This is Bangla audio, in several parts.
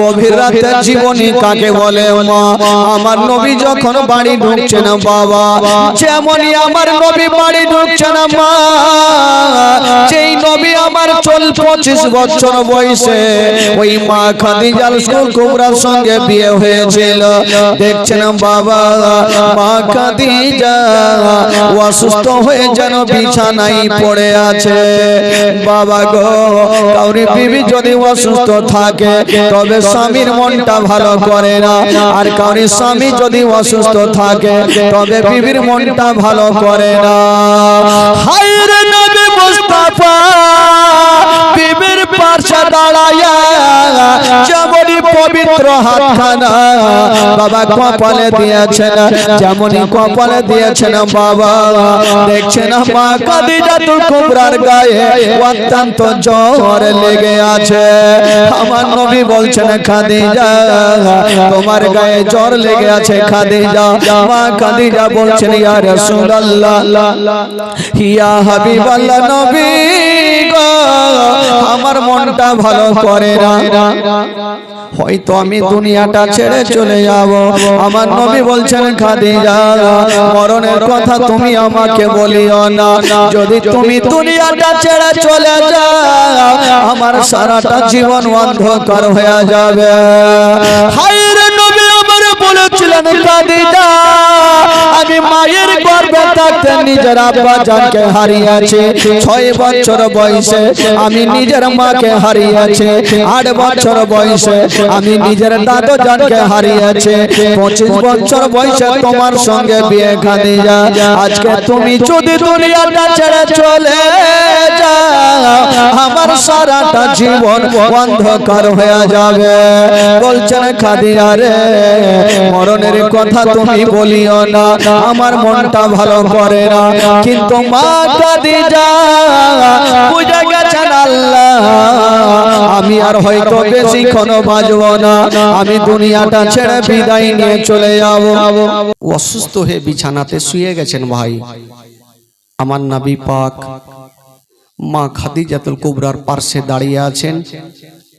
গভীর রাতের জীবনী কাকে বলে মা? আমার নবী যখন বাড়ি ঢুকছেন বাবা, যেমনই আমার নবী বাড়ি ঢুকছেন মা, যেই নবী আমার 25 বছর বয়সে ওই মা খাদিজা কুবরার সঙ্গে বিয়ে হয়েছিল। দেখছেন বাবা, মা খাদিজা অসুস্থ হয়ে যেন বিছানায় পড়ে আছে। বাবা গো, কাউরি বিবি যদি অসুস্থ থাকে তবে স্বামীর মনটা ভালো করে না, আর কাউরি স্বামী যদি অসুস্থ থাকে তবে বিবির মনটা ভালো করে না। হায়রে নবী মুস্তাফা বিবির পাশে দাঁড়ায়া যেমনই পবিত্র হাতখানা বাবা কপালে দিয়েছেন, যেমনই কপালে দিয়েছেন বাবা, দেখছেন মা খাদিজাতুল কুবরার গায়ে অত্যন্ত জ্বর লেগে আছে। আমার নবী বলছেন, খাদিজা তোমার গায়ে জ্বর লেগে আছে খাদিজা। মা খাদিজা বলছেন, ইয়া রাসূলুল্লাহ, ইয়া হাবিবাল্লাহ, নবী গো আমার মনটা ভালো করে না, হয়তো আমি দুনিয়াটা ছেড়ে চলে যাব। আমার নবী বলছেন, খাদিজা মরণের কথা তুমি আমাকে বলিও না, যদি তুমি দুনিয়াটা ছেড়ে চলে যাও আমার সারাটা জীবন অন্ধকার হয়ে যাবে। হায়রে নবী আমার বলেছিলেন, খাদিজা আমি মায়ের গর্ভে থাকতে নিজের আব্বা জানকে হারিয়েছি 6 বছর বয়সে, আমি নিজের মাকে হারিয়েছি 8 বছর বয়সে, আমি নিজের দাদু জানকে হারিয়েছি 25 বছর বয়সে তোমার সঙ্গে বিয়ে খাদিজা। আজকে তুমি যদি দুনিয়াটা ছেড়ে চলে যাও আমার সারাটা জীবন অন্ধকার হয়ে যাবে। বলছেন, খাদিজা রে মরণের কথা তুমি বলিও না, আমার মনটা ভালো করে না। কিন্তু মা খাদিজা বুঝে গেছেন আল্লাহ আমি আর হয়তো বেশিক্ষণ বাঁচব না, আমি দুনিয়াটা ছেড়ে বিদায় নিয়ে চলে যাব। অসুস্থ হয়ে বিছানাতে শুয়ে গেছেন ভাই। আমার নবী পাক মা খাদিজাতুল কুবরার পাশে দাঁড়িয়ে আছেন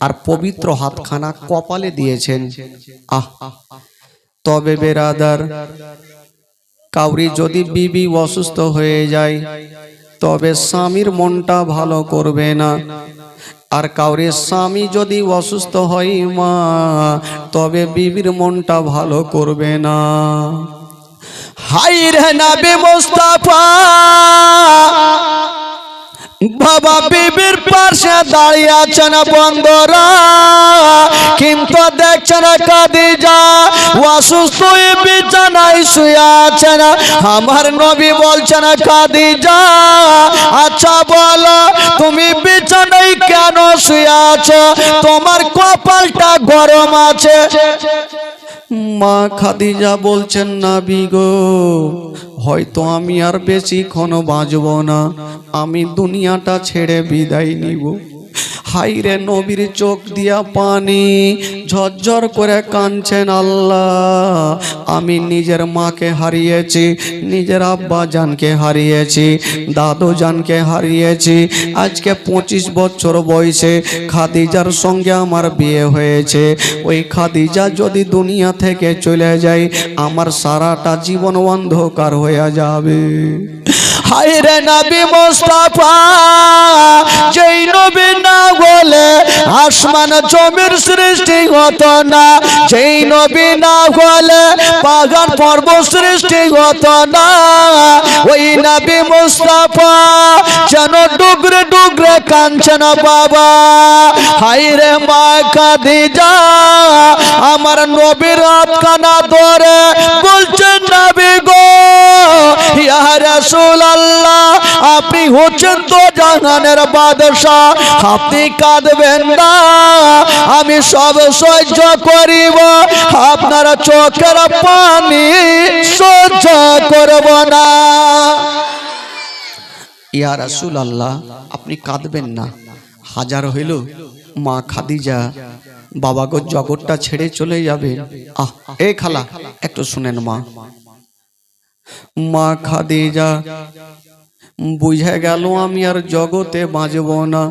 আর পবিত্র হাতখানা কপালে দিয়েছেন। তবে বেরাদার, কাউরি যদি বিবি অসুস্থ হয়ে যায় তবে স্বামীর মনটা ভালো করবে না, আর কাউরে স্বামী যদি অসুস্থ হয় মা তবে বিবির মনটা ভালো করবে না। হায়রে নবী মুস্তাফা বাবা বিবির পাশে দাঁড়িয়ে আছেন বন্ধুরা, কিন্তু দেখছেন খাদিজা অসুস্থ হয়ে বিছানায় শুয়ে আছেন। আমার নবী বলছেন, খাদিজা আচ্ছা বলো তুমি বিছানায় কেন শুয়ে আছো, তোমার কপালটা গরম আছে? মা খাদিজা বলছেন, নবী গো হয়তো আমি আর বেশিক্ষণ বাঁচব না, আমি দুনিয়াটা ছেড়ে বিদায় নিব। হায়রে নবীর চোখ দিয়া পানি ঝরঝর করে কাঁদছেন, আল্লাহ আমি নিজের মাকে হারিয়েছি, নিজের আব্বা জানকে হারিয়েছি, দাদু জানকে হারিয়েছি। আজকে 25 বছর বয়সে খাদিজার সঙ্গে আমার বিয়ে হয়েছে। ওই খাদিজা যদি দুনিয়া থেকে চলে যায় আমার সারাটা জীবন অন্ধকার হয়ে যাবে। হায়রে নবী মুস্তাফা যেই নবী না বলে আসমান জমির সৃষ্টি হতো না, যেই নবী না বলে পাহাড় পর্বত সৃষ্টি হতো না, ওই নবী মুস্তাফা যেন ডুগরে ডুগরে কাঁদছেন বাবা। হায়রে মা খাদিজা আমার নবীর হাতখানা ধরে বলছেন, নবী গো ইয়া রাসূলুল্লাহ আপনি হচ্ছেন তো জাহানের বাদশা, আপনি কাঁদবেন না, আমি সব সহ্য করিব, আপনার চোখের পানি সহ্য করব না। ইয়া রাসূলুল্লাহ আপনি কাঁদবেন না, হাজার হইল মা খাদিজা বাবা গো জগৎটা ছেড়ে চলে যাবে। এ খালা একটু শুনেন মা। মা খাদিজা বুঝে গেল আমি আর জগতে বাঁচব না,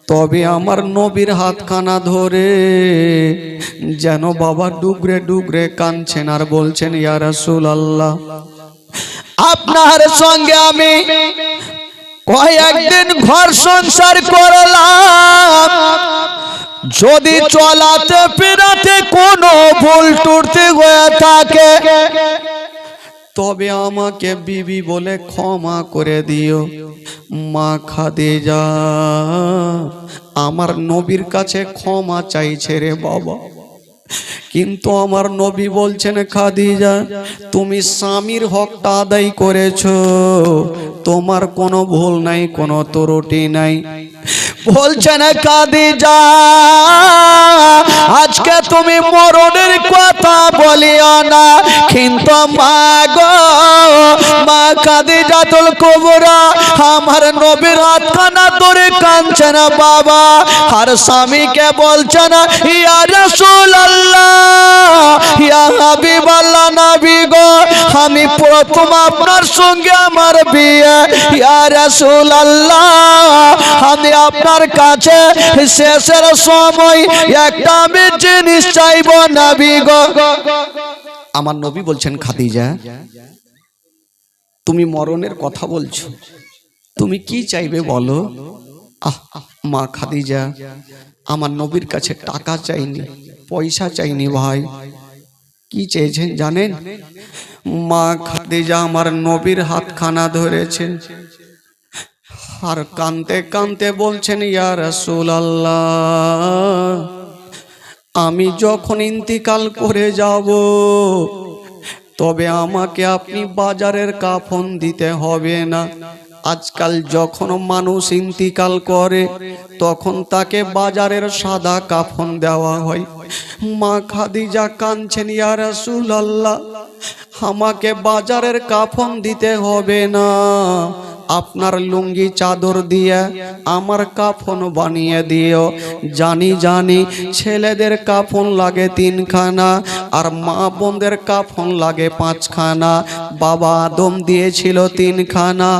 তবে আমার নবীর হাতখানা ধরে যেন বাবা ডুগরে ডুগরে কাঁদছেন আর বলছেন, ইয়া রাসূলুল্লাহ, আপনার সঙ্গে আমি কয়েকদিন ঘর সংসার করলাম, যদি চলাতে ফেরাতে কোনো ভুল টুটি হয়ে থাকে তবে আমাকে বিবি বলে ক্ষমা করে দিও। মা খাদিজা আমার নবীর কাছে ক্ষমা চাইছে রে বাবা, কিন্তু আমার নবী বলছেন, খাদিজা তুমি স্বামীর হকটা আদায় করেছো, তোমার কোনো ভুল নাই, কোনো ত্রুটি নাই। বলছেন, খাদিজা আজকে তুমি মরণের কথা বলিও না, কিন্তু মা গো, মা খাদিজাতুল কুবরা আমার নবীর হাতখানা ধরে কাঁদছেন বাবা, আর স্বামীকে বলছেন, ইয়া রাসূলুল্লাহ, ইয়া হাবিবাল্লাহ, নবী গো, আমি প্রথম আপনার সঙ্গে আমার বিয়ে, ইয়া রাসূলুল্লাহ আমি আপনার কাছে শেষের সময় একটা আমি জিনিস চাইবো নবী গো। আমার নবী বলছেন, খাদিজা তুমি মরণের কথা বলছো, তুমি কি চাইবে বলো। মা খাদিজা আমার নবীর কাছে টাকা চাইনি, পয়সা চাইনি ভাই, কি চেয়েছেন জানেন? মা খাদিজা আমার নবীর হাতখানা ধরেছেন আর কাঁদতে কাঁদতে বলছেন, ইয়া রাসূলুল্লাহ আমি যখন ইন্তিকাল করে যাব তবে আমাকে আপনি বাজারের কাফন দিতে হবে না। আজকাল যখন মানুষ ইন্তিকাল করে তখন তাকে বাজারের সাদা কাফন দেওয়া হয়। মা খাদিজা কাঁদছেন, ইয়া রাসূলুল্লাহ আমাকে বাজারের কাফন দিতে হবে না, আপনার লুঙ্গি চাদর দিয়ে আমার কাফন বানিয়ে দিও। জানি জানি ছেলেদের কাফন লাগে 3 খানা আর মা বোনদের কাফন লাগে 5 খানা। বাবা আদম দিয়েছিল 3 খানা,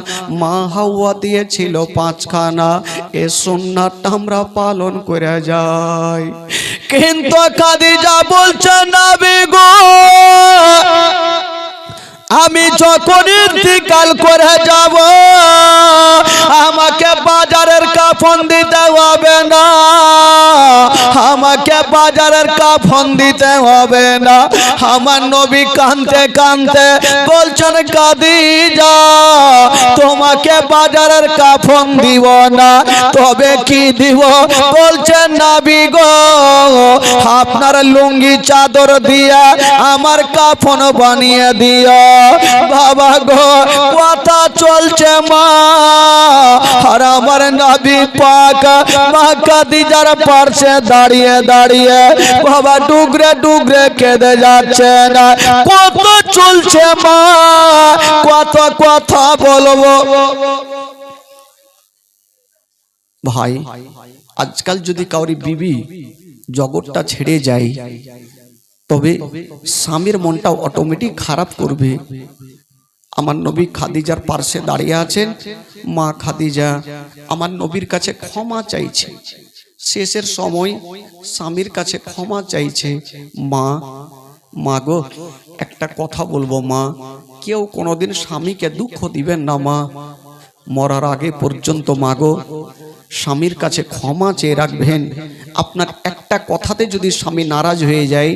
মা হাওয়া দিয়েছিল 5 খানা। এ সুন্নাত আমরা পালন করে যাই। কিন্তু খাদিজা বলছেন, নবী গো আমি যখন ইন্তিকাল করে যাব আমাকে বাজারের কাফন দিতে হবে না, আমাকে বাজারের কাফন দিতে হবে না। আমার নবী কাঁদতে কাঁদতে বলছেন, খাদিজা তোমাকে বাজারের কাফন দিব না, তবে কি দিব? বলছেন, নবী গো আপনার লুঙ্গি চাদর দিয়া আমার কাফন বানিয়ে দিও। বাবা গো কথা চলছে মা, আর আমার নবী পাক মা খাদিজার পাশে দাঁড়িয়ে দাঁড়িয়ে বাবা ডুগরে ডুগরে কেঁদে যাচ্ছে না। কত চলছে মা, কত কথা বলবো ভাই। আজকাল যদি কাউরি বিবি জগৎটা ছেড়ে যায় তবে স্বামীর মনটা অটোমেটিক খারাপ করবে। আমার নবী খাদিজার পাশে দাঁড়িয়ে আছেন। মা খাদিজা আমার নবীর কাছে ক্ষমা চাইছে, শেষের সময় স্বামীর কাছে ক্ষমা চাইছে। মা গো একটা কথা বলবো মা, কেউ কোনোদিন স্বামীকে দুঃখ দিবেন না মা, মরার আগে পর্যন্ত মা গো স্বামীর কাছে ক্ষমা চেয়ে রাখবেন। আপনার একটা কথাতে যদি স্বামী নারাজ হয়ে যায়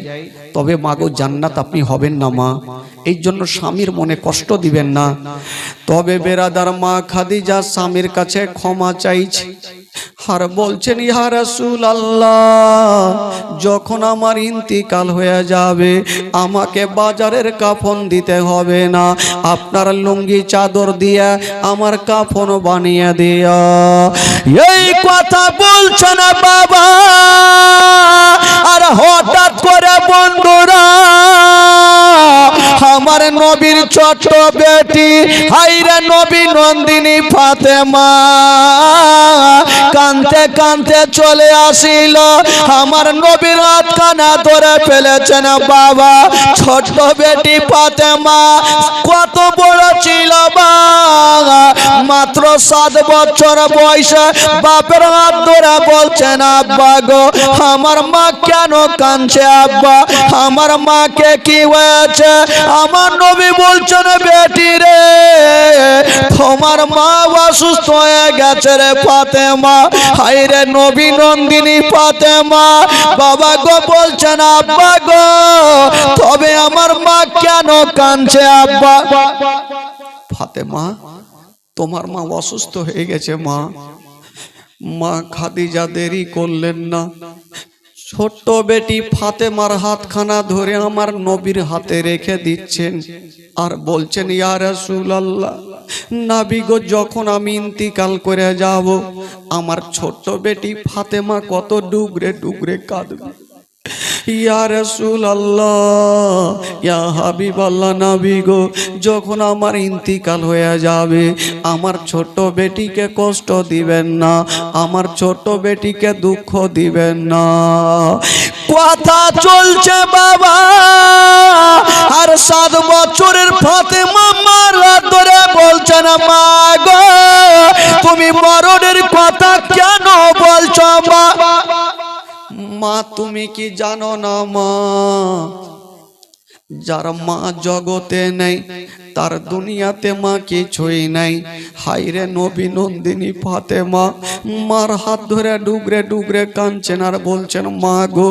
তবে মাগো জান্নাত আপনি হবেন না মা, এই জন্য স্বামীর মনে কষ্ট দিবেন না। তবে বেরাদার মা খাদিজা স্বামীর কাছে ক্ষমা চাইছে আর বলছেন, ইয়া রাসূলুল্লাহ যখন আমার ইন্তিকাল হয়ে যাবে আমাকে বাজারের কাফন দিতে হবে না, আপনার লুঙ্গি চাদর দিয়ে আমার কাফন বানিয়ে দিও। এই কথা বলছেন বাবা, আর হঠাৎ করে বন্ধুরা আমার নবীর ছোট বেটি হাইরে নবী নন্দিনী ফাতেমা কাঁদতে কাঁদতে চলে আসিল আমার নবীর হাতখানা ধরে ফেলেছেন বাবা ছোট বেটি ফাতেমা কত বড় ছিল বাবা মাত্র 7 বছর বয়সে বাপের হাত ধরে বলছেন আব্বা গো আমার মা কেন কাঁদছে আব্বা আমার মাকে কি হয়েছে আমার নবী বলছেন বেটি রে তোমার মা অসুস্থ হয়ে গেছে রে ফাতেমা হায়রে নবী নন্দিনী ফাতেমা বাবা গো বলছেন আব্বা গো তবে আমার মা কেন কাঁদছে আব্বা ফাতেমা তোমার মা অসুস্থ হয়ে গেছে মা মা খাদিজা দেরি করলেন না ছোট্ট বেটি ফাতেমার হাতখানা ধরে আমার নবীর হাতে রেখে দিচ্ছেন আর বলছেন ইয়া রাসূলুল্লাহ নবী গো যখন আমি ইন্তিকাল করে যাব আমার ছোট্ট বেটি ফাতেমা কত ডুগরে ডুগরে কাঁদবে ইয়া রাসূলুল্লাহ ইয়া হাবিবাল্লাহ নবী গো যখন আমার ইন্তিকাল হয়ে যাবে আমার ছোট বেটিকে কষ্ট দিবেন না আমার ছোট বেটিকে দুঃখ দিবেন না কথা চলছে বাবা আর 7 বছরের ফাতেমা মার ধরে বলছেন মা গো তুমি মরণের কথা কেন বলছো মা মা তুমি কি জানো না মা যার মা জগতে নেই তার দুনিয়াতে মা কিছুই নাই হায়রে নবী নন্দিনী ফাতেমা মার হাত ধরে ডুগরে ডুগরে কাঁদছেন আর বলছেন মা গো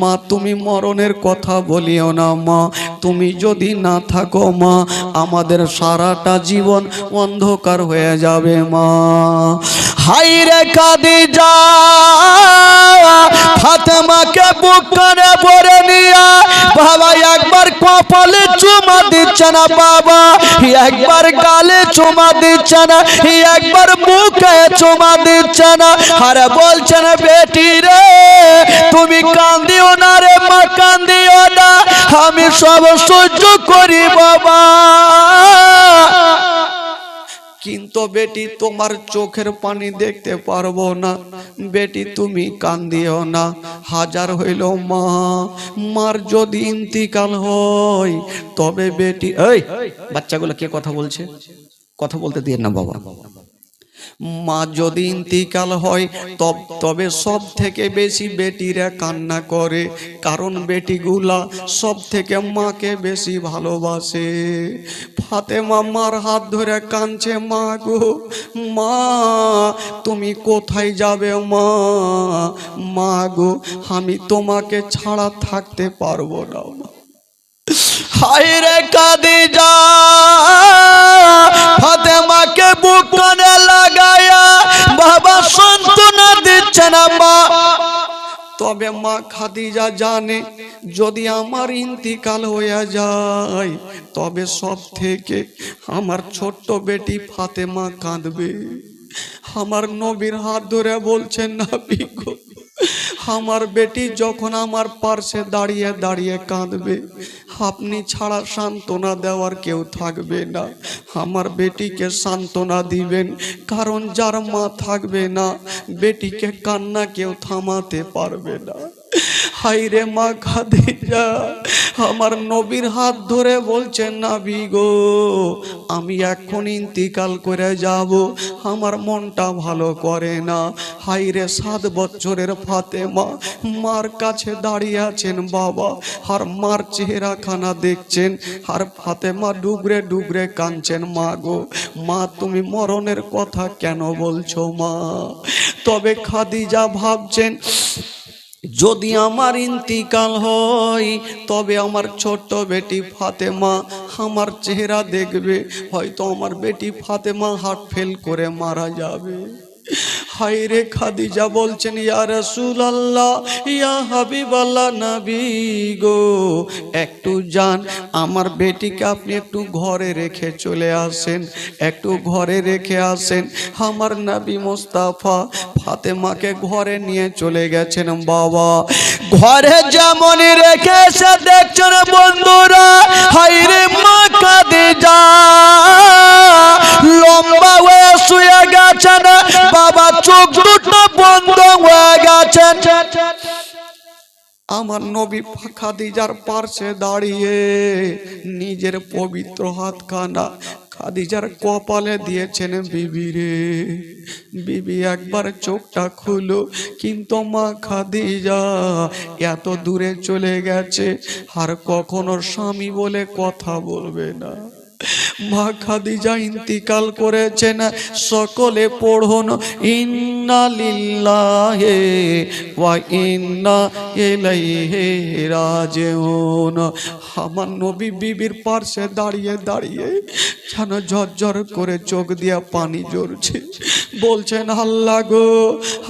মা তুমি মরণের কথা বলিও না মা তুমি যদি না থাকো মা আমাদের সারাটা জীবন অন্ধকার হয়ে যাবে মা হায়রে খাদিজা ফাতেমাকে বুক কানে ভরে নিয়া বাবা একবার কপালে চুমা দিচ্ছে না বাবা একবার গালে চুমা দিচ্ছে না একবার মুখে চুমা দিচ্ছে না আর বলছেন বেটি রে তুমি কান্দিও না রে মা কান্দিও না আমি সব সহ্য করি বাবা কিন্তু বেটি তোমার চোখের পানি দেখতে পারবো না বেটি তুমি কান্দিও না হাজার হইল মা মার যদি ইন্তিকাল হয় তবে বেটি এই বাচ্চাগুলো কে কথা বলছে কথা বলতে দিয়ে না বাবা মা যদি ইন্তিকাল হয় তবে সব থেকে বেশি বেটিরা কান্না করে কারণ বেটিগুলা সব থেকে মাকে বেশি ভালোবাসে ফাতেমা মার হাত ধরে কাঁদছে মা গো মা তুমি কোথায় যাবে মা মা গো আমি তোমাকে ছাড়া থাকতে পারবো না হায়রে খাদিজা ফাতেমাকে বুক কানে লাগায়া বাবা সান্ত্বনা দিচ্ছেন মা তবে মা খাদিজা জানে যদি আমার ইন্তিকাল হয়ে যায় তবে সব থেকে আমার ছোট্ট বেটি ফাতেমা কাঁদবে আমার নবীর হাত ধরে বলছেন নবী গো আমার বেটি যখন আমার পাশে দাঁড়িয়ে দাঁড়িয়ে কাঁদবে আপনি ছাড়া সান্ত্বনা দেওয়ার কেউ থাকবে না আমার বেটিকে সান্ত্বনা দিবেন কারণ যার মা থাকবে না বেটিকে কান্না কেউ থামাতে পারবে না হায়রে মা খাদিজা আমার নবীর হাত ধরে বলছেন নবী গো আমি এখন ইন্তিকাল করে যাব আমার মনটা ভালো করে না হায়রে 7 বছরের ফাতেমা মার কাছে দাঁড়িয়ে আছেন বাবা আর মার চেহারাখানা দেখছেন আর ফাতেমা ডুগরে ডুগরে কাঁদছেন মা গো মা তুমি মরণের কথা কেন বলছো মা তবে খাদিজা ভাবছেন যদি আমার ইন্তিকাল হয় তবে আমার ছোট্ট বেটি ফাতেমা আমার চেহারা দেখবে হয়তো আমার বেটি ফাতেমা হার্ট ফেল করে মারা যাবে হায় রে খাদিজা বলছেন ইয়া রাসূলুল্লাহ ইয়া হাবিবাল্লাহ নবী গো, একটু যান আমার বেটিকে আপনি একটু ঘরে রেখে চলে আসেন, একটু ঘরে রেখে আসেন। আমার নবী মুস্তাফা ফাতেমাকে ঘরে নিয়ে চলে গেছেন বাবা। ঘরে যেমন রেখে এসে দেখছেন বন্ধুরা, হায় রে মা খাদিজা লম্বা হয়ে শুয়ে গেছেন বাবা, চোখ দুটো বন্ধ হয়ে গেছেন। আমার নবী খাদিজার পাশে দাঁড়িয়ে নিজের পবিত্র হাতখানা খাদিজার কপালে দিয়েছেন। বিবি রে বিবি একবার চোখটা খুলো, কিন্তু মা খাদিজা এত দূরে চলে গেছে আর কখনো স্বামী বলে কথা বলবে না। মা খাদিজা ইন্তিকাল করেছেন। সকলে পড়ুন ইন্না লিল্লাহি ওয়া ইন্না ইলাইহি রাজিউন। আমার নবী বিবির পাশে দাঁড়িয়ে দাঁড়িয়ে যেন ঝরঝর করে চোখ দিয়া পানি ঝরছে। বলছেন আল্লাহ গো,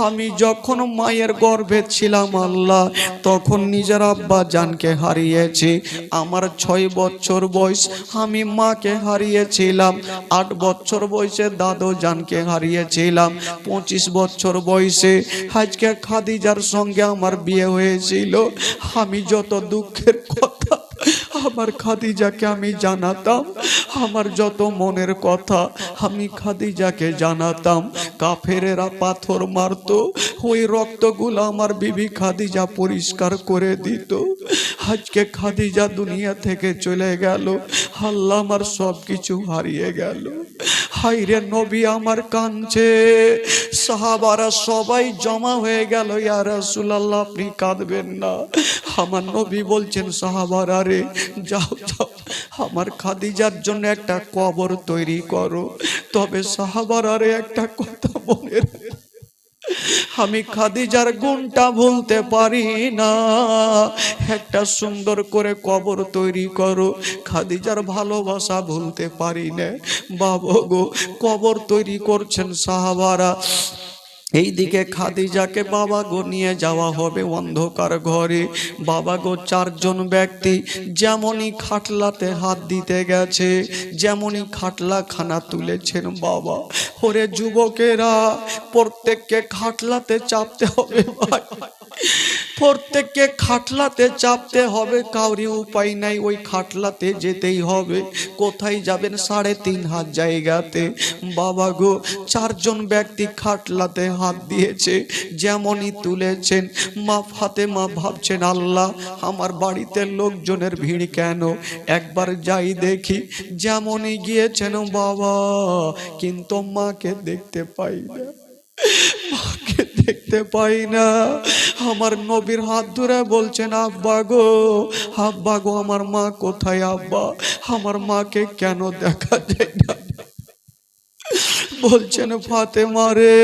আমি যখন মায়ের গর্ভে ছিলাম আল্লাহ, তখন নিজের আব্বা জানকে হারিয়েছি। আমার 6 বছর বয়স আমি মাকে হারিয়েছিলাম। 8 বছর বয়সে দাদু জানকে হারিয়েছিলাম। 25 বছর বয়সে আজকে খাদিজার সঙ্গে আমার বিয়ে হয়েছিল। আমি যত দুঃখের কথা আমার খাদিজাকে আমি জানাতাম, আমার যত মনের কথা আমি খাদিজাকে জানাতাম। কাফেরেরা পাথর মারতো, ওই রক্তগুলো আমার বিবি খাদিজা পরিষ্কার করে দিত। আজকে খাদিজা দুনিয়া থেকে চলে গেল, আল্লাহ আমার সব কিছু হারিয়ে গেল। হায়রে নবী আমার কাঁদছে, সাহাবারা সবাই জমা হয়ে গেল। ইয়া রাসূলুল্লাহ আপনি কাঁদবেন না। আমার নবী বলছেন সাহাবারা রে যাও যাও আমার খাদিজার জন্য একটা কবর তৈরি করো। তবে সাহাবারা রে একটা কথা মনে রাখো, আমি খাদিজার গুণটা ভুলতে পারি না। একটা সুন্দর করে কবর তৈরি করো। খাদিজার ভালোবাসা ভুলতে পারি না। বাবা গো, কবর তৈরি করছেন সাহাবারা। এইদিকে খাদিজাকে বাবা গো নিয়ে যাওয়া হবে অন্ধকার ঘরে। বাবা গো 4 জন ব্যক্তি যেমনই খাটলাতে হাত দিতে গেছে, যেমনই খাটলা খানা তুলেছেন বাবা, ওরে যুবকেরা প্রত্যেককে খাটলাতে চাপতে হবে ভাই, প্রত্যেককে খাটলাতে চাপতে হবে। কাউরি উপায় নাই, ওই খাটলাতে যেতেই হবে। কোথায় যাবেন? 3.5 হাত জায়গাতে। বাবা গো 4 জন ব্যক্তি খাটলাতে হাত দিয়েছে, যেমনই তুলেছেন মা ফাতেমা ভাবছেন আল্লাহ আমার বাড়িতে লোকজনের ভিড় কেন, একবার যাই দেখি। যেমনই গিয়েছেন বাবা, কিন্তু মাকে দেখতে পাই না, মাকে দেখতে পাই না। আমার নবীর হাত ধরে বলছেন আব্বা গো, আব্বা গো আমার মা কোথায়? আব্বা আমার মাকে কেন দেখা যায় না? বলছেন ফাতেমা রে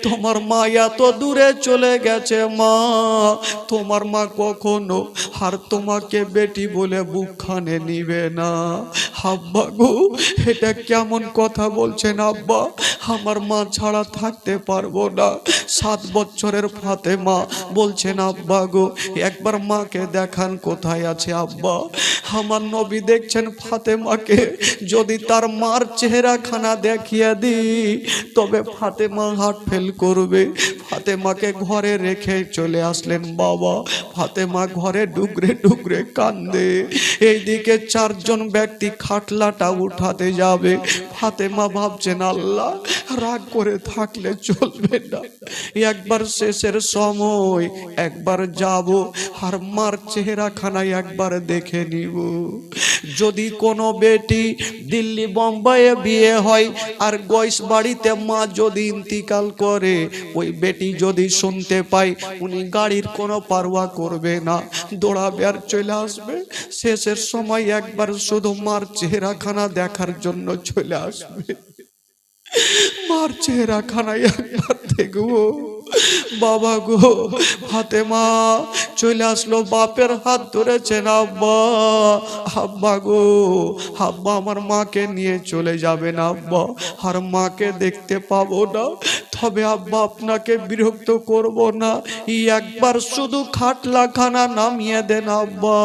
তোমার মা এত দূরে চলে গেছে মা, তোমার মা কখনো আর তোমাকে বেটি বলে বুকখানে নিবে না। আব্বা গো এটা কেমন কথা বলছেন আব্বা, আমার মা ছাড়া থাকতে পারবো না। 7 বছরের ফাতেমা বলছেন আব্বা গো একবার মাকে দেখান কোথায় আছে আব্বা। আমার নবী দেখছেন ফাতেমাকে যদি তার মার চেহারাখানা দেখিয়ে দিই তবে ফাতেমা হার্ট ফেল করবে। ফাতেমাকে ঘরে রেখে চলে আসলেন বাবা। ফাতেমা ঘরে ডুগরে ডুগরে কান্দে। এইদিকে 4 জন ব্যক্তি খাটলাটা উঠাতে যাবে। ফাতেমা ভাবছেন আল্লাহ রাগ করে থাকলে চলবে না, একবার শেষের সময় একবার যাব আর মার চেহারাখানায় একবার দেখে নিব। যদি কোনো বেটি দিল্লি বোম্বাইয়ে বিয়ে হয় আর গয়েশ বাড়িতে মা যদি ইন্তিকাল করে, ওই বেটি যদি শুনতে পায় উনি গাড়ির কোনো পারোয়া করবে না, দৌড়াবে আর চলে আসবে। শেষের সময় একবার শুধু মার চেহারাখানা দেখার জন্য চলে আসবে। মার চেহারাখানায় একবার দেখবো। বাবা গো ফাতেমা চলে আসলো, বাপের হাত ধরেছেন। আব্বা, আব্বা গো, আব্বা আমার মাকে নিয়ে চলে যাবেন আব্বা, আর মাকে দেখতে পাবো না। তবে আব্বা আপনাকে বিরক্ত করব না, একবার শুধু খাটলাখানা নামিয়ে দেন আব্বা,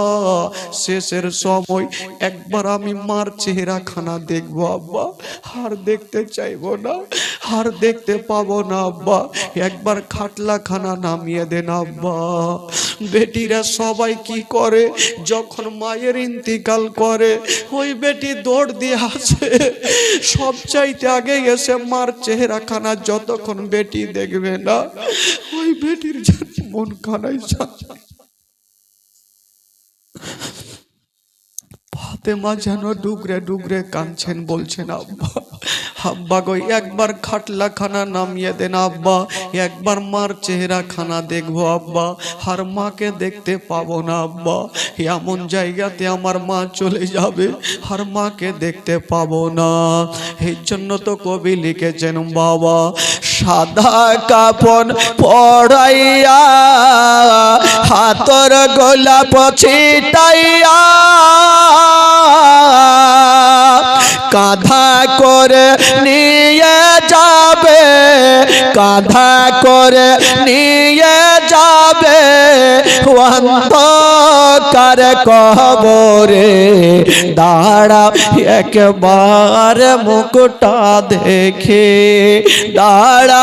শেষের সময় একবার আমি মার চেহারাখানা দেখবো আব্বা, আর দেখতে চাইবো না, আর দেখতে পাবো না আব্বা, একবার খাটলাখানা নামিয়ে দেন আব্বা। বেটিরা সবাই কি করে, যখন মায়ের ইন্তিকাল করে ওই বেটি দৌড় দিয়ে আসে, সবচাইতে আগে এসে মার চেহারাখানা যতক্ষণ বেটি দেখবে না ওই বেটির মন কানাই। ফাতেমা যেন ডুগরে ডুগরে কাঁদছেন, বলছেন আব্বা, আব্বা গো একবার খাটলাখানা নামিয়ে দেন আব্বা, একবার মার চেহারা খানা দেখবো আব্বা, আর মাকে দেখতে পাবো না আব্বা, এমন জায়গাতে আমার মা চলে যাবে আর মাকে দেখতে পাবো না। এই জন্য তো কবি লিখেছেন বাবা, সাদা কাপন পড়াইয়া হাতর গোলাপ ছিটাইয়া কাঁধা করে নিয়ে যাবে, কাঁধা করে নিয়ে যাবে অন্ধকার কবরে, দাঁড়া একবার মুখটা দেখে, দাঁড়া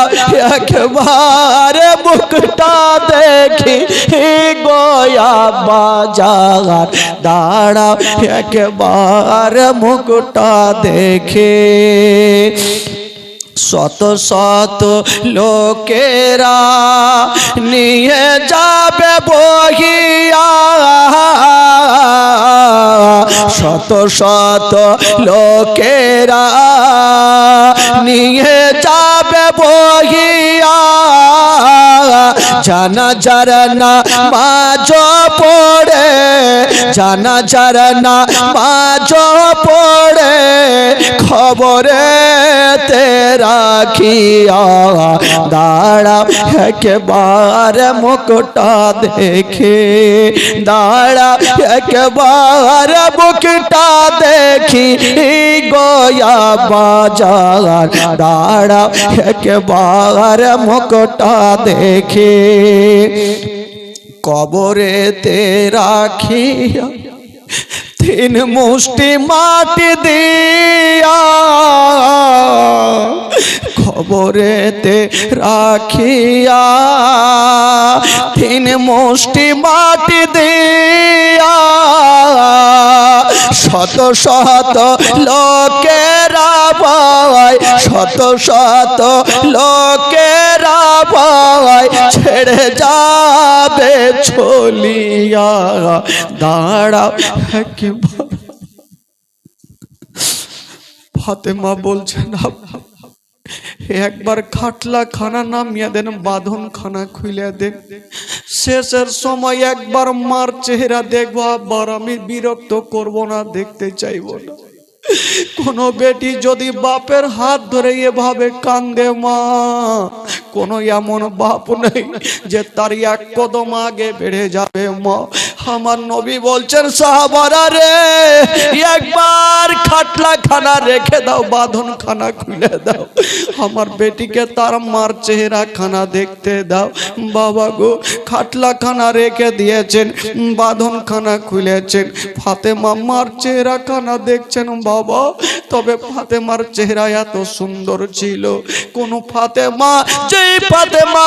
একবার মুখটা দেখি গয়া বাজার, দাঁড়া একবার মুখটা দেখে। শত শত লোকেরা নিয়ে যাবে বহিয়া, শত শত লোকেরা নিয়ে যাবে বহিয়া, জানাজার নামাজ পড়ে, জানাজার নামাজ পড়ে খবরে রাখিয়া, দাঁড়া একবার মুখটা দেখে, দাঁড়া একবার মুখটা দেখি গয়া বাজার, দাঁড়া একবার মুখটা দেখে। কবরেতে রাখিয়া তিন মুষ্টি মাটি দিয়া, কবরেতে রাখিয়া তিন মুষ্টি মাটি দিয়া, শত শত লোকেরা পায়, শত শত লোকেরা পায় ছেড়ে যাবে চলিয়া, দাঁড়া একবার। ফাতেমা বলছেন একবার খাটলা খানা নামিয়ে দেন, বাঁধন খানা খুলে দেন, শেষের সময় একবার মার চেহারা দেখবো, আবার আমি বিরক্ত করব না, দেখতে চাইবো না। কোনো বেটি যদি বাপের হাত ধরে এভাবে কান্দে মা, কোনো এমন বাপ নেই যে তার এক কদম আগে বেড়ে যাবে মা। আমার নবী বলছেন সাহাবারা রে, একবার খাটলা খানা রেখে দাও, বাঁধন খানা খুলে দাও, আমার বেটিকে তার মার চেহারা খানা দেখতে দাও। বাবা গো খাটলা খানা রেখে দিয়েছেন, বাঁধন খানা খুলেছেন, ফাতেমা মার চেহারা খানা দেখছেন বাবা। তবে ফাতেমার চেহারা এত সুন্দর ছিল, কোন ফাতেমা, যেই ফাতেমা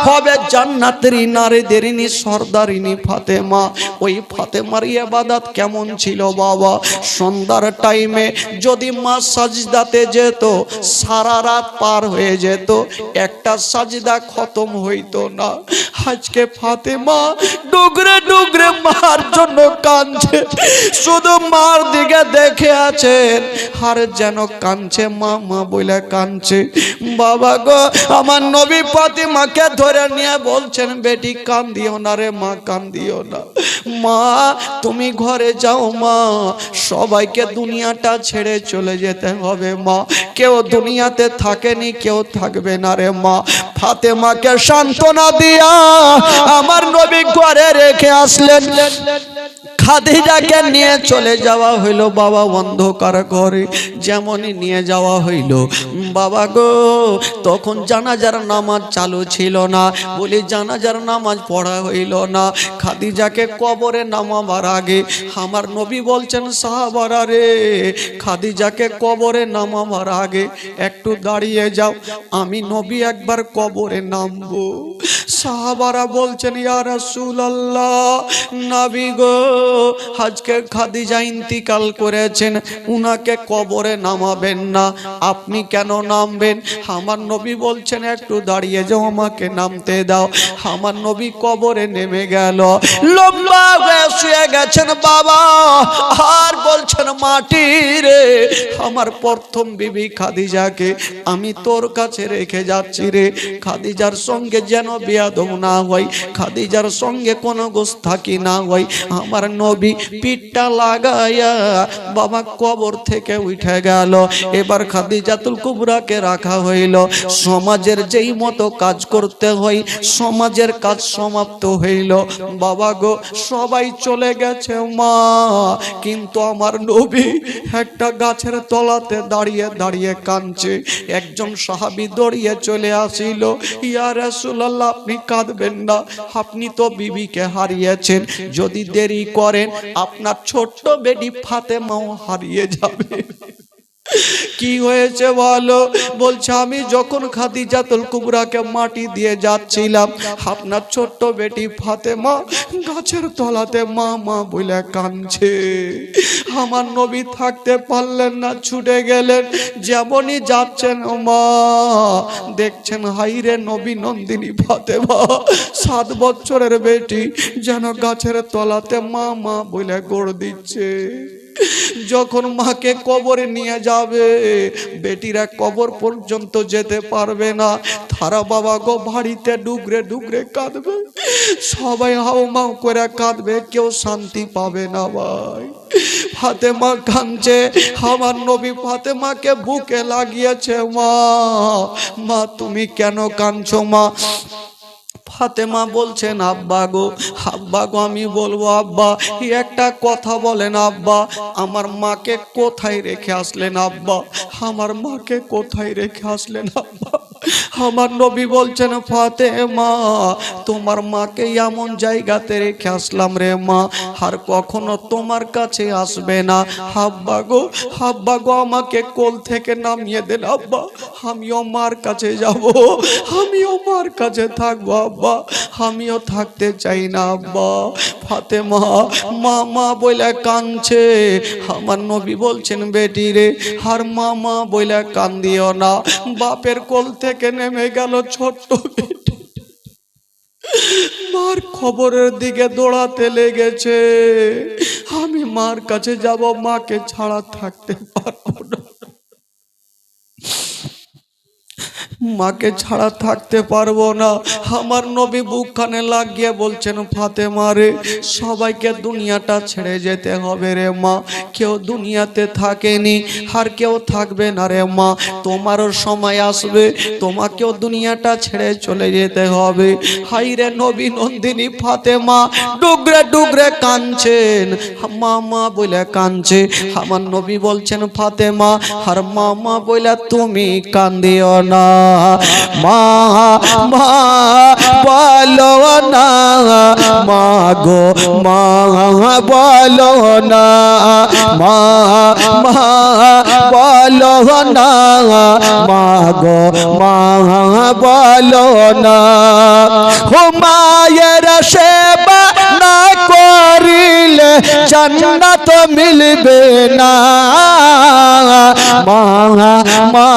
হবে জান্নাতেরই নারীদেরই সর্দারিনী ফাতেমা, ওই ফাতেমার ইবাদত কেমন ছিল বাবা। সন্ধ্যার টাইমে যদি মা সাজদাতে যেত, সারা রাত পার হয়ে যেত, একটা সাজদা খতম হইতো না। আজকে ফাতেমা ডুগরে ডুগরে মার জন্য কাঁদছে, শুধু মার দিকে দেখে আছেন আর যেন কাঁদছে, মা মা বলে কাঁদছে। বাবা গো আমার নবী ফাতেমাকে ধরে নিয়ে বলছেন বেটি কান্দিও না রে মা, কান্দিও না মা, তুমি ঘরে যাও মা, সবাইকে দুনিয়াটা ছেড়ে চলে যেতে হবে মা, কেউ দুনিয়াতে থাকেনি, কেউ থাকবে না রে মা। ফাতেমাকে সান্ত্বনা দিয়া আমার নবী ঘরে রেখে আসলেন। খাদিজাকে নিয়ে চলে যাওয়া হইলো বাবা অন্ধকার ঘরে। যেমনই নিয়ে যাওয়া হইলো বাবা গো, তখন জানাজার নামাজ চালু ছিল না বলে জানাজার নামাজ পড়া হইল না। খাদিজাকে কবরে নামাবার আগে আমার নবী বলছেন সাহাবারা রে, খাদিজাকে কবরে নামাবার আগে একটু দাঁড়িয়ে যাও, আমি নবী একবার কবরে নামবো। সাহাবারা বলছেন ইয়া রাসূলুল্লাহ, নবী গো আজকে খাদিজা ইন্তিকাল করেছেন, উনাকে কবরে নামাবেন না, আপনি কেন নামবেন? আমার নবী বলছেন একটু দাঁড়িয়ে যাও, আমাকে নামতে দাও। আমার নবী কবরে নেমে গেল, লম্বা হয়ে শুয়ে গেছেন বাবা, আর বলছেন মাটি রে, আমার প্রথম বিবি খাদিজাকে আমি তোর কাছে রেখে যাচ্ছি রে। খাদিজার সঙ্গে যেন বেয়াদব না হয়, খাদিজার সঙ্গে কোনো গোস্তাকি না হয়। আমার নবী পিঠটা লাগাইয়া বাবা কবর থেকে উঠে গেল। এবার খাদিজাতুল কুবরাকে রাখা হইল। সমাজের যেই মতো কাজ করতে হয় সমাজের কাজ সমাপ্ত হইল। বাবা গো সবাই চলে গেছে মা, কিন্তু আমার নবী একটা গাছের তলাতে দাঁড়িয়ে দাঁড়িয়ে কাঁদছে। একজন সাহাবী দৌড়িয়ে চলে আসিল, ইয়া রাসূলুল্লাহ আপনি কাঁদবেন না, আপনি তো বিবিকে হারিয়েছেন, যদি দেরি করেন আপনার ছোট্ট বেটি ফাতেমাও হারিয়ে যাবে। কি হয়েছে বলো? বলছে আমি যখন খাদিজাতুল কুবরাকে মাটি দিয়ে যাচ্ছিলাম আপনার ছোট্ট বেটি ফাতেমা গাছের তলাতে মা মা বলে কাঁদছে। আমার নবী থাকতে পারলেন না, ছুটে গেলেন। যেমনই যাচ্ছেন মা দেখছেন হাইরে নবী নন্দিনী ফাতেমা 7 বছরের বেটি যেন গাছের তলাতে মা মা বলে গোড় দিচ্ছে। যখন মাকে কবরে নিয়ে যাবে বেটিরা কবর পর্যন্ত যেতে পারবে না, তারা বাবা গো বাড়িতে ডুগরে ডুগরে কাঁদবে, সবাই হাউমাউ করে কাঁদবে, কেউ শান্তি পাবে না। ভাই ফাতেমা কাঁদছে, আমার নবী ফাতেমাকে বুকে লাগিয়েছে। মা মা তুমি কেন কাঁদছো মা? ফাতেমা বলছেন আব্বা গো আমি বলবো আব্বা, একটা কথা বলেন আব্বা, আমার মাকে কোথায় রেখে আসলেন আব্বা, আমার মাকে কোথায় রেখে আসলেন আব্বা? আমার নবী বলছেন ফাতেমা তোমার মাকে এমন জায়গাতে রেখে আসলাম রে মা, আর কখনো তোমার কাছে আসবে না। আব্বা গো আমাকে কোল থেকে নামিয়ে দেন আব্বা, আমিও মার কাছে যাব, আমিও মার কাছে থাকবো আব্বা, আমিও থাকতে চাই না আব্বা। ফাতেমা মা মা বলে কাঁদছে। আমার নবী বলছেন বেটি রে আর মা মা বলে কান্দিও না। বাপের কোল থেকে নেমে গেল ছোট্ট বেটি, মার খবরের দিকে দৌড়াতে লেগেছে। আমি মার কাছে যাব, মাকে ছাড়া থাকতে পারবো না, মাকে ছাড়া থাকতে পারবো না। আমার নবী বুকখানে লাগিয়ে বলছেন ফাতেমা রে সবাইকে দুনিয়াটা ছেড়ে যেতে হবে রে মা, কেউ দুনিয়াতে থাকেনি আর কেউ থাকবে না রে মা, তোমারও সময় আসবে তোমাকেও দুনিয়াটা ছেড়ে চলে যেতে হবে। হাই রে নবী নন্দিনী ফাতেমা ডুগরে ডুগরে কাঁদছেন, মা মা বলে কাঁদছে। আমার নবী বলছেন ফাতেমা আর মা মা বলে তুমি কান্দিও না, মা মা বলো না, মা গো মা বলো না, মা মা বলো না, মা গো মা বলো না। ও মায়ের সেবা না করিলে জান্নাত মিলবে না, মা মা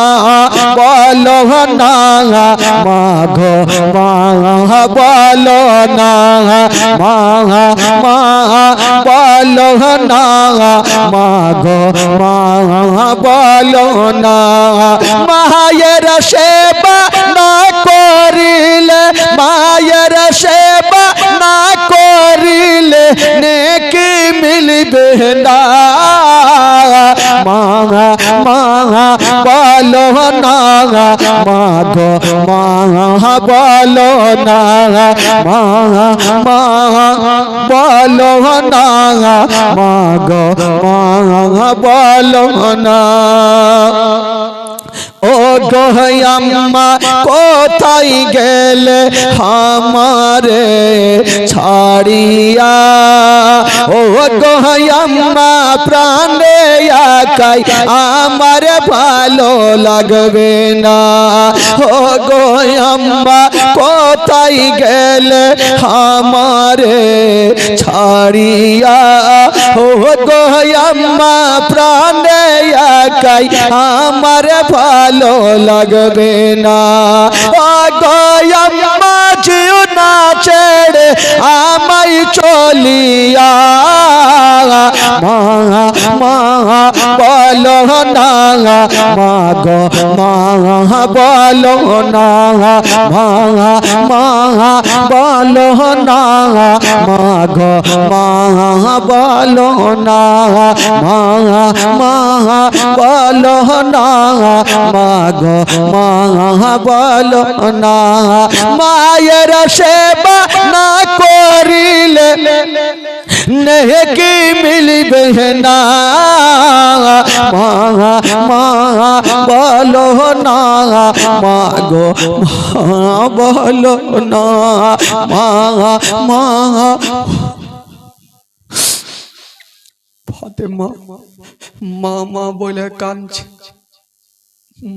বলো না, মা গো মা বলো না, মা মা বলো না, মা গো মা বলো না। মায়ের সেবা না করিলে, মায়ের সেবা না করিলে নেকি মিলবে না, মা মা বলো না মা গো মা বলো না মা বলো না মা গো মা বলো না ও গো আম্মা কোথায় গেলে আমারে ছাড়িয়া ও গো আম্মা প্রাণে একাই আমার ভালো লাগবে না ও গো আম্মা কোথায় গেলে আমারে ছাড়িয়া ও গো আম্মা প্রাণে একাই আমার ভালো লাগবে না ও গো আম্মা জিও না ছেড়ে আমায় চলিয়া মা বলো না মা গো মা বলো না মা বলো না মা গো মা বলো না মা বলো না মা গো মা বলো না মায়ের সেবা না করিলে নেকি মিলবে না মা বলো না মা গো মা বলো না মা ফাতেমা মা বলে কাঁদছে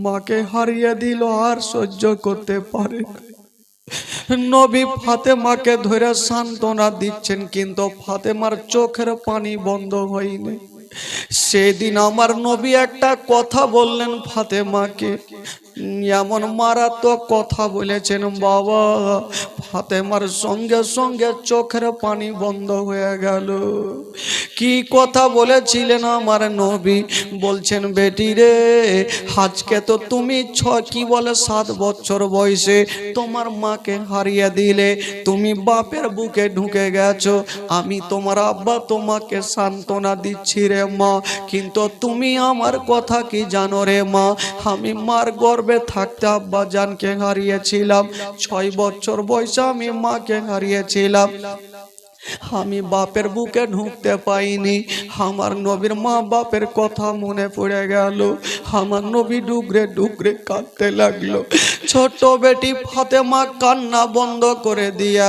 মাকে হারিয়ে দিল আর সহ্য করতে পারে না নবী ফাতেমাকে ধরে সান্ত্বনা দিচ্ছেন কিন্তু ফাতেমার চোখের পানি বন্ধ হয়নি সেদিন আমার নবী একটা কথা বললেন ফাতেমাকে এমন মারাত্মক কথা বলেছেন বাবা ফাতেমার সঙ্গে সঙ্গে চোখের পানি বন্ধ হয়ে গেল কি কথা বলেছিলেন আমার নবী বলছেন বেটি রে আজকে তো তুমি 7 বছর বয়সে তোমার মাকে হারিয়ে দিলে তুমি বাপের বুকে ঢুকে গেছো আমি তোমার আব্বা তোমাকে সান্ত্বনা দিচ্ছি রে মা কিন্তু তুমি আমার কথা কি জানো রে মা আমি মার গর্ভে থাকতে আব্বা জানকে হারিয়েছিলাম 6 বছর বয়সে আমি মাকে হারিয়েছিলাম আমি বাপের বুকে ঢুকতে পাইনি আমার নবীর মা বাপের কথা মনে পড়ে গেল আমার নবী ডুগরে ডুগরে কাঁদতে লাগলো ছোট বেটি ফাতেমা কান্না বন্ধ করে দিয়া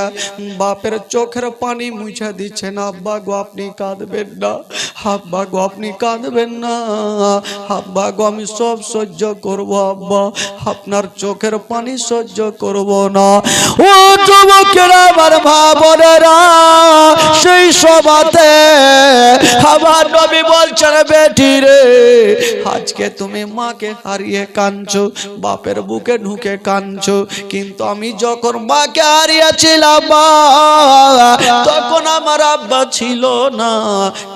বাপের চোখের পানি মুছে দিচ্ছেন আব্বা গো আপনি কাঁদবেন না আব্বা গো আপনি কাঁদবেন না আব্বা গো আমি সব সহ্য করব আব্বা আপনার চোখের পানি সহ্য করব না ও যুবকেরা আমার ভাবনেরা সেই সভাতে আমার নবী বলছেন বেটি রে আজকে তুমি মাকে হারিয়ে কাঁদছো বাপের বুকে ঢুকে কাঁদছো কিন্তু আমি যখন মাকে হারিয়েছিলাম তখন আমার আব্বা ছিল না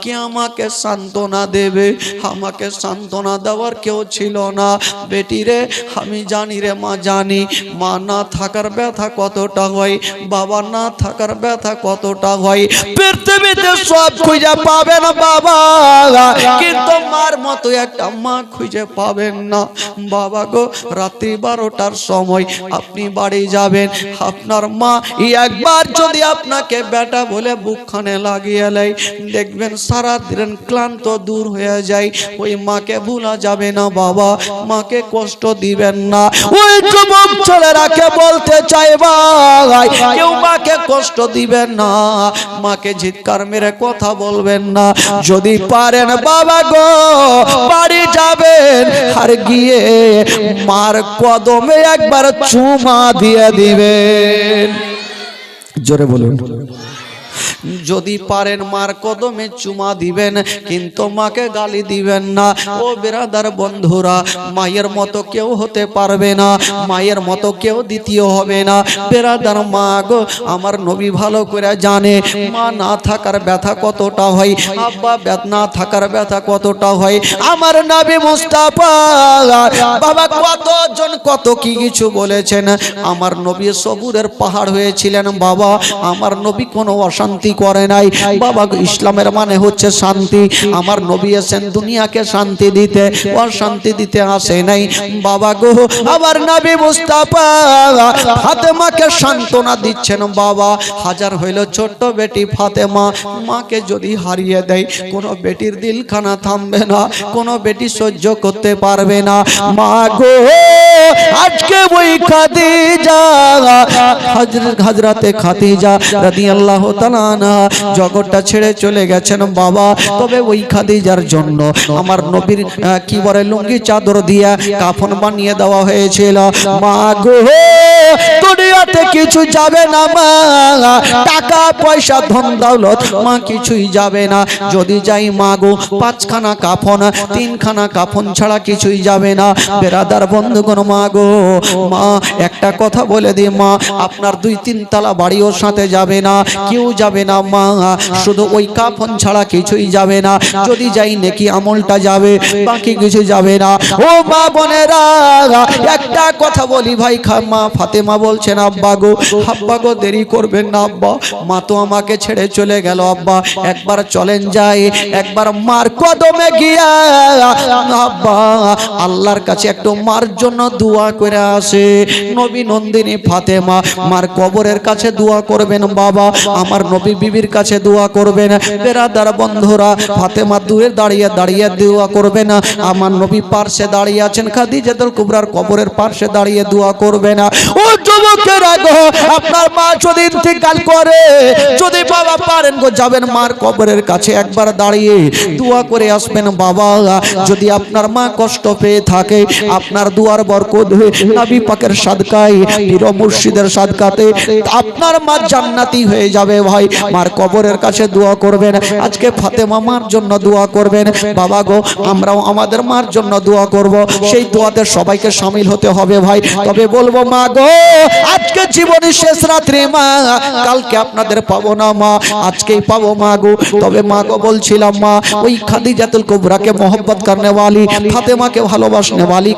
কে আমাকে সান্ত্বনা দেবে আমাকে সান্ত্বনা দেওয়ার কেউ ছিল না বেটি রে আমি জানি রে মা জানি মা না থাকার ব্যথা কতটা হয় বাবা না থাকার ব্যথা কতটা হয় পৃথিবীতে সব খুঁজে পাবেন বাবা কিন্তু মার মতো একটা মা খুঁজে পাবেন না বাবা গো রাত্রি 12টার সময় আপনি বাড়ি যাবেন আপনার মা একবার যদি আপনাকে বেটা বলে বুকখানে লাগিয়ে নেয় দেখবেন সারা দিন ক্লান্ত দূর হয়ে যায় ওই মাকে ভুলা যাবে না বাবা মাকে কষ্ট দিবেন না ওই যুবক ছেলেরাকে বলতে চাই ভাই কেউ মাকে কষ্ট দিবেন না মাকে ঝিৎকার মেরে কথা বলবেন না যদি পারেন বাবা গো বাড়ি যাবেন আর গিয়ে মার কদমে একবার চুমা দিয়ে দিবেন জোরে বলুন যদি পারেন মার কদমে চুমা দিবেন কিন্তু মাকে গালি দিবেন না ও বিরাদার বন্ধুরা মায়ের মতো কেউ হতে পারবে না মায়ের মতো কেউ দ্বিতীয় হবে না বিরাদার মা গো আমার নবী ভালো করে জানে মা না থাকার ব্যথা কতটা হয় আব্বা না থাকার ব্যথা কতটা হয় আমার নবী মুস্তাফা বাবা কতজন কত কি কিছু বলেছেন আমার নবী সবুরের পাহাড় হয়েছিলেন বাবা আমার নবী কোনো অশান্তি করে নাই বাবা গো। ইসলামের মানে হচ্ছে শান্তি। আমার নবী এসেন দুনিয়াকে শান্তি দিতে, অশান্তি দিতে আসে নাই বাবা গো। আমার নবী মুস্তাফা ফাতেমাকে সান্ত্বনা দিচ্ছেন বাবা। হাজার হইল ছোট্ট বেটি ফাতেমা, মাকে যদি হারিয়ে দেয় কোনো বেটির দিলখানা থামবে না, কোনো বেটি সহ্য করতে পারবে না মা গো। আজকে ওই খাদিজা হযরতে খাদিজা রাদিয়াল্লাহু তাআলা আনহা জগৎটা ছেড়ে চলে গেছেন বাবা। তবে ওই খাদিজার জন্য আমার নবীর কি বলে লুঙ্গি চাদর দিয়া কাফন বানিয়ে দেওয়া হয়েছিল মা গো। দুনিয়াতে কিছু যাবে না মা, টাকা পয়সা ধন দৌলত মা কিছুই যাবে না। যদি যাই মা গো পাঁচখানা কাফন, তিনখানা কাফন ছাড়া কিছুই যাবে না। বেরাদার বন্ধুগণ মা গো, মা একটা কথা বলে দিই মা, আপনার 2-3 তলা বাড়িও সাথে যাবে না, কেউ যাবে না মা। শুধু ওই কাফন ছাড়া কিছুই যাবে না। যদি যাই নেকি আমলটা যাবে, বাকি কিছু যাবে না। ও মা বোনেরা একটা কথা বলি ভাই, মা ফাতেমা বলছেন আব্বা গো দেরি করবেন না আব্বা, মা তো আমাকে ছেড়ে চলে গেল আব্বা, একবার চলেন যাই, একবার মার কদমে গিয়া আব্বা আল্লাহর কাছে একটু মার জন্য দোয়া করে আসে। নবী নন্দিনী ফাতেমা মার কবরের কাছে দোয়া করবেন বাবা, আমার নবী বিবির কাছে দোয়া করবেন। বেরাদার বন্ধুরা ফাতেমা দূরে দাঁড়িয়ে দাঁড়িয়ে দোয়া করবেন, আমার নবী পার্শ্বে দাঁড়িয়ে আছেন, খাদিজাতুল কুবরার কবরের পার্শ্বে দাঁড়িয়ে দোয়া করবেন। ও যুবকেরা গো, আপনার মা যদি ইন্তেকাল করে, যদি বাবা পারেন গো যাবেন মার কবরের কাছে একবার দাঁড়িয়ে দোয়া করে আসবেন বাবা। যদি আপনার মা কষ্ট পেয়ে থাকে, আপনার দুয়ার বরকত হয়ে নবী পাকের সাদকায়, পীর মুর্শিদের সাদকাতে আপনার মা জান্নাতি হয়ে যাবে ভাই। মার কবরের কাছে দোয়া করবেন। আজকে ফাতেমা মার জন্য দোয়া করবেন বাবা গো, আমরাও আমাদের মার জন্য দোয়া করব। সেই দোয়াতে সবাইকে শামিল হতে হবে ভাই। তবে বলবো মা গো, আজকে জীবনের শেষ রাত্রি মা, কালকে আপনাদের পাবো না মা, আজকেই পাবো মা গো। তবে মা গো বলছিলাম মা, ওই খাদিজাতুল কুবরাকে মোহব্বত করনে वाली, ফাতেমাকে ভালোবাসনে वाली